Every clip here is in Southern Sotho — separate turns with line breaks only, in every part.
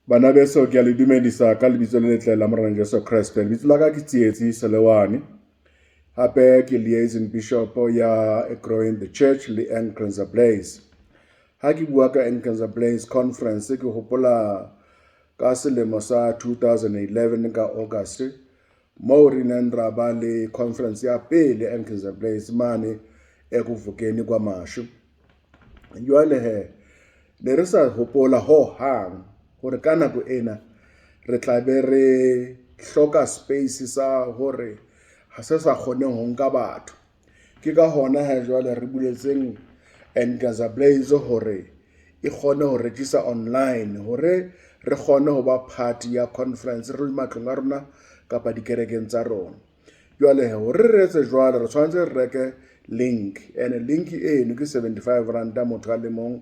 Bana beso ke a le dumedisa ka lebitso le letle la Morena Jesu Kriste. Lebitso la ka ke Tsietsi Selewani. Hape ke liaison bishop ya Growing the Church le Anglicans Ablaze. Ha ke bua ka Anglicans Ablaze conference ke hopola ka selemo sa 2011 ka August mo re neng ra ba le conference ya pele Anglicans Ablaze mane e go Vukeni kwa Mashu. Jwale he ne re sa hopola ho hang gore ka nako ena re tla be re hloka space sa hore ha se sa kgone ho nka batho. Ke ka hona ha jwale re buletseng Anglicans Ablaze hore e kgone ho register online hore re kgone ho ba party ya conference re matlong a rona kapa dikerekeng tsa rona. Jwale hore re etse jwale re tshwanetse re reke link, and link eno ke 75 rand motho a le mong.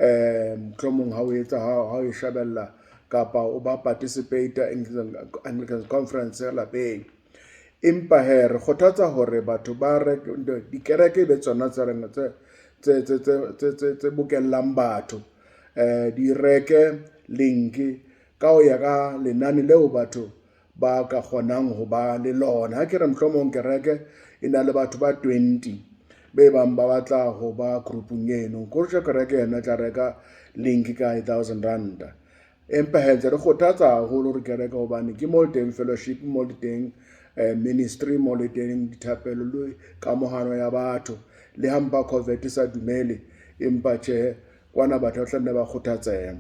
Mohlomong ha o etsa ha o shabella kapa o ba participate Anglican conference lapeng. Empa he re kgothatsa hore batho ba reke dikereke le tsona tse bokellang batho di reke link ka o ya ka lenane leo batho ba ka kgonang ho ba le lona. Ha ke re mohlomong kereke e na le batho ba 20 be bang ba batla ho ba groupung eno, ko re kereke yena tla reka link ka 1000 rand. Empa he re kgothatsa haholo re kereke hobane ke mo teng fellowship, mo teng ministry, mo teng dithapelo le kamohano ya batho. Le ha mpa COVID sa dumele empa tjhe kwana batho tla ba kgothatseha.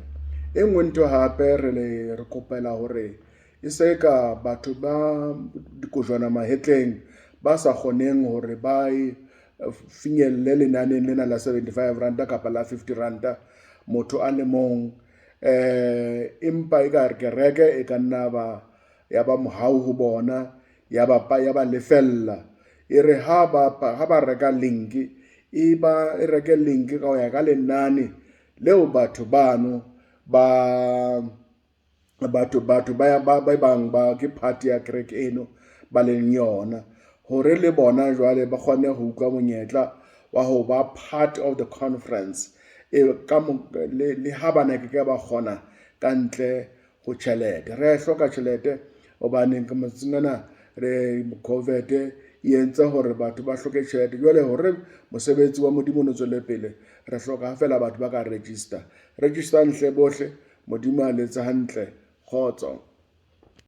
E nngwe ntho hape re kopela hore e se ka batho ba dikojwana mahetleng ba sa kgoneng hore ba finyelle lenaneng lena la 75 randa kapa la 50 randa motho a le mong. Empa e ka re kereke e ka nna ya ba mohau ho bona, ya ba lefella. E re ha ba reka link e reke link ka ho ya ka lenane leo batho bano ba bang ba ke party ya kereke eno ba leng yona, hore le bona jwale ba kgone ho utlwa monyetla wa ho ba part of the conference le ha bana ke ba kgona ka ntle ho tjhelete. Re hloka tjhelete hobane ke motsingana re COVID e entse hore batho ba hloke tjhelete. Jwale hore mosebetsi wa Modimo o tswele pele re hloka fela batho ba ka register ntle bohle. Modimo a letsa hantle. Kgotso.